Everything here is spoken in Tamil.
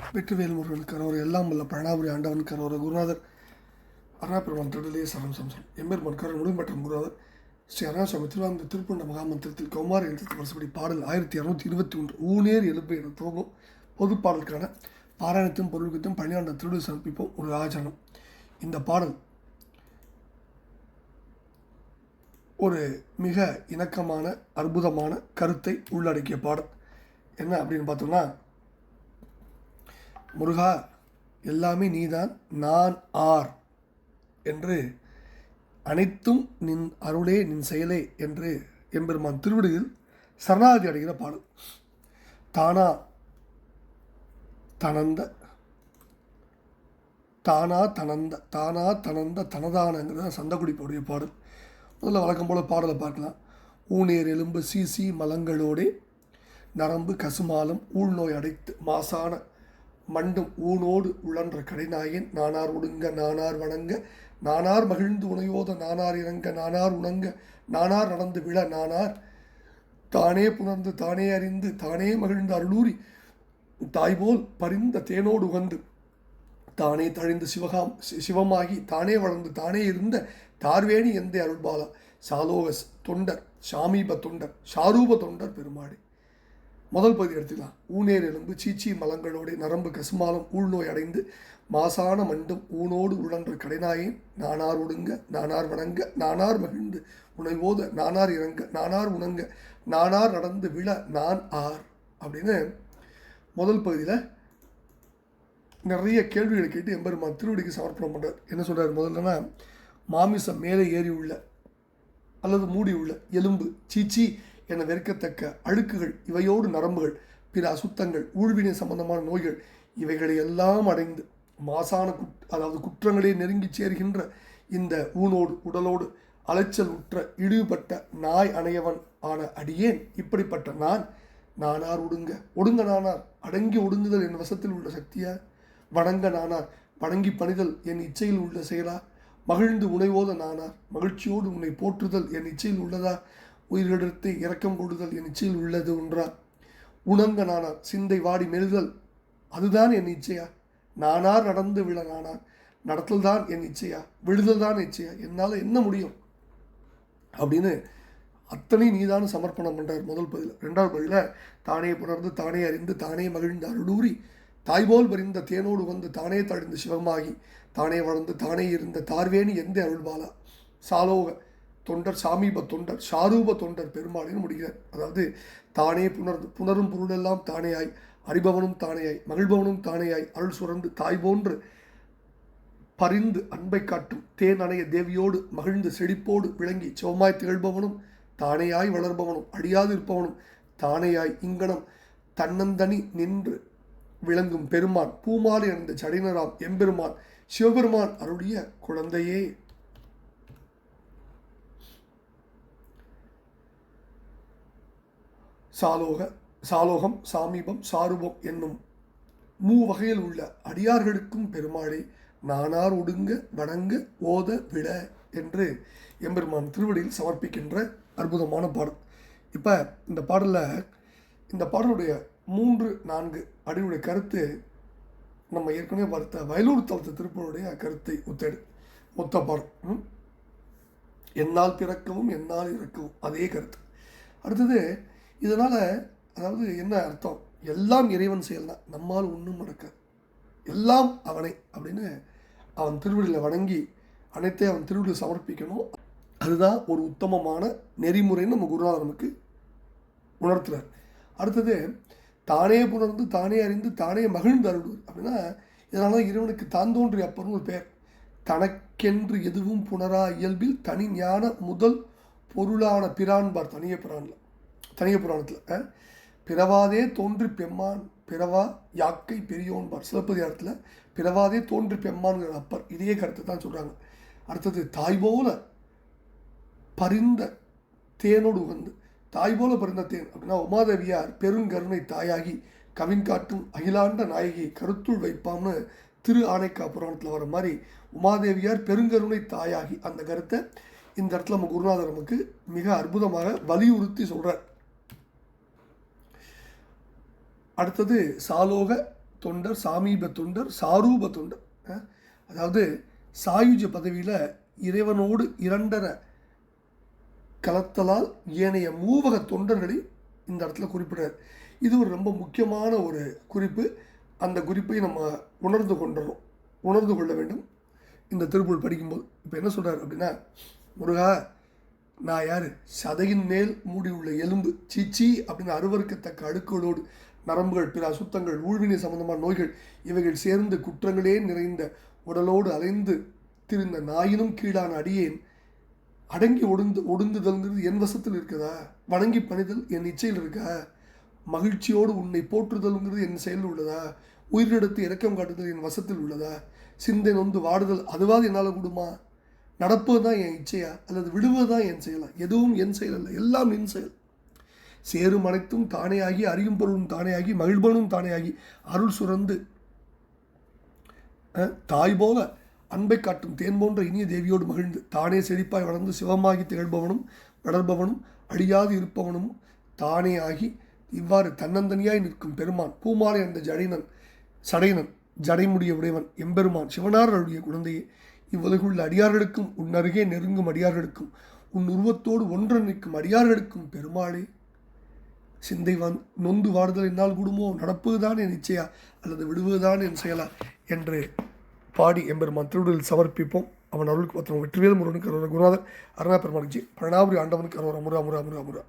வெற்றிவேல் முருகன் கரோர் எல்லாம் வல்ல பழனாபுரி ஆண்டவன் கரோர குருநாதர் அருணாபெருமான் திருடலே சரம் சம்சம் எம்பெருமான் கரோர் முடிமற்றம் குருநாதர் ஸ்ரீ அருணாசுவாமி திருவாங்க திருப்பண்ட மகாமந்திரத்தில் கௌமார எழுத்து வருஷப்படி பாடல் 1621 ஊனேர் எழுப்பு என துவங்கும் பொது பாடலுக்கான பாராயணத்தையும் பொருளுக்கும் பணியாண்ட திருடு சமர்ப்பிப்போம் ஒரு ஆச்சரணம். இந்த பாடல் ஒரு மிக இணக்கமான அற்புதமான கருத்தை உள்ளடக்கிய பாடல். என்ன அப்படின்னு பார்த்தோம்னா, முருகா எல்லாமே நீதான், நான் ஆர் என்று அனைத்தும் நின் அருளே நின் செயலே என்று எம்பெருமான் திருவிடையில் சரணாகதி அடைகிற பாடல். தானா தனந்த தானா தனந்த தானா தனந்த தனதானங்கிறத சந்தகுடிப்போடைய பாடல். முதல்ல வழக்கம் போல் பாடலை பார்க்கலாம். ஊனேர் எலும்பு சீசி மலங்களோடே நரம்பு கசுமாலம் ஊழ்நோய் அடைத்து மாசான மண்டும் ஊனோடு உழன்ற கடைநாயன் நானார் ஒடுங்க நானார் வணங்க நானார் மகிழ்ந்து உணையோத நானார் இறங்க நானார் உணங்க நானார் நடந்து விழ நானார் தானே புணர்ந்து தானே அறிந்து தானே மகிழ்ந்து அருளூரி தாய்போல் பரிந்த தேனோடு உகந்து தானே தழிந்து சிவமாகி தானே வளர்ந்து தானே இருந்த தார்வேணி எந்த அருள்பாலா சாலோக தொண்டர் சாமீப தொண்டர் ஷாரூப தொண்டர் பெருமாடி. முதல் பகுதி எடுத்துக்கலாம். ஊனேர் எலும்பு சீச்சி மலங்களோடு நரம்பு கசுமாலம் ஊழ்நோய் அடைந்து மாசான மண்டும் ஊனோடு உழன்ற கடைநாயேன் நானார் ஒடுங்க நானார் வணங்க நானார் மகிழ்ந்து உணைவோத நானார் இறங்க நானார் உணங்க நானார் நடந்து விழ நான் ஆர் அப்படின்னு முதல் பகுதியில் நிறைய கேள்விகளை கேட்டு எம்பெருமான் திருவடிக்கு சமர்ப்பணம் பண்ணுறார். என்ன சொல்கிறார்? முதல்லனா மாமிசம் மேலே ஏறி உள்ள அல்லது மூடி உள்ள எலும்பு சீச்சி என வெறுக்கத்தக்க அழுக்குகள் இவையோடு நரம்புகள் பிற அசுத்தங்கள் ஊழ்வினை சம்பந்தமான நோய்கள் இவைகளை எல்லாம் அடைந்து மாசான அதாவது குற்றங்களே நெருங்கி சேர்கின்ற இந்த ஊனோடு உடலோடு அலைச்சல் உற்ற இழிவுபட்ட நாய் அணையவன் ஆன அடியேன் இப்படிப்பட்ட நான் நானார் ஒடுங்க நானார் அடங்கி ஒடுங்குதல் என் வசத்தில் உள்ள சக்தியா வணங்க நானார் வணங்கி பணிதல் என் இச்சையில் உள்ள செயலா மகிழ்ந்து உணைவோத நானார் மகிழ்ச்சியோடு உன்னை போற்றுதல் என் இச்சையில் உள்ளதா உயிரிடத்தை இரக்கம் கொள்ளுதல் என் இச்சையில் உள்ளது ஒன்றா உணங்க நானார் சிந்தை வாடி மெழுதல் அதுதான் என் இச்சையா நானார் நடந்து விழ நானார் நடத்தல் தான் என் இச்சையா விழுதல் தான் இச்சையா என்னால் என்ன முடியும் அப்படின்னு அத்தனை நீதான சமர்ப்பணம் பண்ணுறார் முதல் பதில். ரெண்டாவது பதில் தானே புணர்ந்து தானே அறிந்து தானே மகிழ்ந்து அருளூரி தாய்போல் பறிந்த தேனோடு வந்து தானே தழிந்து சிவமாகி தானே வளர்ந்து தானே இருந்த தார்வேணி எந்த அருள்பாலா சாலோக தொண்டர் சாமீப தொண்டர் ஷாரூப தொண்டர் பெருமாளின்னு முடிகிறார். அதாவது தானே புணரும் பொருளெல்லாம் தானேயாய் அறிபவனும் தானேயாய் மகிழ்பவனும் தானேயாய் அருள் சுரந்து தாய் போன்று பரிந்து அன்பை காட்டும் தேன் அணைய தேவியோடு மகிழ்ந்து செழிப்போடு விளங்கி சிவமாய் திகழ்பவனும் தானேயாய் வளர்பவனும் அடியாது இருப்பவனும் தானேயாய் இங்கனம் தன்னந்தனி நின்று விளங்கும் பெருமான் பூமாலை அணிந்த சடைனராம் எம்பெருமான் சிவபெருமான் அருளிய குழந்தையே. சாலோகம் சாமீபம் சாரூபம் என்னும் மூவகையில் உள்ள அடியார்களுக்கும் பெருமாளை நானார் ஒடுங்க வணங்க ஓத விட என்று எம்பெருமான் திருவடியில் சமர்ப்பிக்கின்ற அற்புதமான பாடல். இப்போ இந்த பாடலுடைய 3-4 அடியுடைய கருத்து நம்ம ஏற்கனவே பார்த்த வயலூர் தளத்து திருப்பூருடைய கருத்தை ஒத்த பாடல். என்னால் பிறக்கவும் என்னால் இறக்கவும் அதே கருத்து. அடுத்தது இதனால் அதாவது என்ன அர்த்தம்? எல்லாம் இறைவன் செயல்தான், நம்மால் ஒன்றும் நடக்காது, எல்லாம் அவனை அப்படின்னு அவன் திருவடியில் வணங்கி அனைத்தையும் அவன் திருவடியில் சமர்ப்பிக்கணும். அதுதான் ஒரு உத்தமமான நெறிமுறைன்னு நம்ம குருநாதர் நமக்கு உணர்த்துறார். அடுத்தது தானே புணர்ந்து தானே அறிந்து தானே மகிழ்ந்து அருள்வார் அப்படின்னா இதனால தான் இறைவனுக்கு தான் தோன்றி அப்பர்னு ஒரு பெயர். தனக்கென்று எதுவும் புணரா இயல்பில் தனி ஞான முதல் பொருளான பிரான்பார் தனிய புராணத்தில் பிறவாதே தோன்றி பெம்மான் பிறவா யாக்கை பெரியோன்பார் சிலப்பதிகாரத்தில் பிறவாதே தோன்றி பெம்மான்கிற அப்பர் இதே கருத்தை தான் சொல்கிறாங்க. அடுத்தது தாய் போல பரிந்த தேனோடு உகந்து தாய் போல பரிந்த தேன் அப்படின்னா உமாதேவியார் பெருங்கருணை தாயாகி கவின் காட்டும் அகிலாண்ட நாயகி கருத்துள் வைப்பாம்னு திரு ஆனைக்கா புராணத்தில் வர மாதிரி உமாதேவியார் பெருங்கருணை தாயாகி அந்த கருத்தை இந்த இடத்துல நம்ம குருநாதர் நமக்கு மிக அற்புதமாக வலியுறுத்தி சொல்கிறார். அடுத்தது சாலோக தொண்டர், சாமீப தொண்டர், சாரூப தொண்டர். அதாவது சாயுஜ பதவியில் இறைவனோடு இரண்டரை கலத்தலால் ஏனைய மூவக தொண்டர்களை இந்த இடத்துல குறிப்பிடுறார். இது ஒரு ரொம்ப முக்கியமான ஒரு குறிப்பு. அந்த குறிப்பை நம்ம உணர்ந்து கொள்ள வேண்டும் இந்த திருப்புகழ் படிக்கும்போது. இப்போ என்ன சொல்கிறார் அப்படின்னா, முருகா நான் யார்? சதையின் மேல் மூடி உள்ள எலும்பு, சீச்சி அப்படின்னு அருவருக்கத்தக்க அழுக்குகளோடு நரம்புகள், பிற அசுத்தங்கள், ஊழ்வினை சம்பந்தமான நோய்கள் இவைகள் சேர்ந்து குற்றங்களே நிறைந்த உடலோடு அலைந்து திரிந்த நாயினும் கீழான அடியேன் அடங்கி ஒடுங்குதல்ங்கிறது என் வசத்தில் இருக்குதா? வணங்கி பணிதல் என் இச்சையில் இருக்கா? மகிழ்ச்சியோடு உன்னை போற்றுதல்ங்கிறது என் செயலில் உள்ளதா? உயிரிடத்து இரக்கம் காட்டுதல் என் வசத்தில் உள்ளதா? சிந்தை நொந்து வாடுதல் அதுவாது என்னால் கூடுமா? நடப்பது தான் என் இச்சையா அல்லது விடுவது தான் என் செயலா? எதுவும் என் செயல் அல்ல, எல்லாம் என் செயல். சேரும் அனைத்தும் தானேயாகி, அறியும் பொருளும் தானேயாகி, மகிழ்பனும் தானேயாகி, அருள் சுரந்து தாய் போல அன்பை காட்டும் தேன் போன்ற இனிய தேவியோடு மகிழ்ந்து தானே செழிப்பாய் வளர்ந்து சிவமாகி திகழ்பவனும் வளர்பவனும் அழியாது இருப்பவனும் தானே ஆகி இவ்வாறு தன்னந்தனியாய் நிற்கும் பெருமான் பூமாலை அந்த சடையனன் ஜடைமுடிய உடையவன் எம்பெருமான் சிவனார் அருளிய குழந்தையே, இவ்வுலகுள்ள அடியார்களுக்கும் உன் அருகே நெருங்கும் அடியார்களுக்கும் உன் உருவத்தோடு ஒன்று நிற்கும் அடியார்களுக்கும் பெருமாளே, சிந்தை நொந்து வாடுதல் என்னால் கூடுமோ? நடப்பதுதான் என் நிச்சயா அல்லது விடுவதுதான் என் செயலா என்று பாடி எம்பெருமான் திருவுடலில் சமர்ப்பிப்போம். அவன் அருளுக்கு பத்திரம். வெற்றிவேல் முருகனுக்கு அரோரா. குருநாதர் அருணா பெருமாள் ஜி. பிரணாபுரி ஆண்டவனுக்கு அரோரா. முருகா முருகா முருகா முருகா.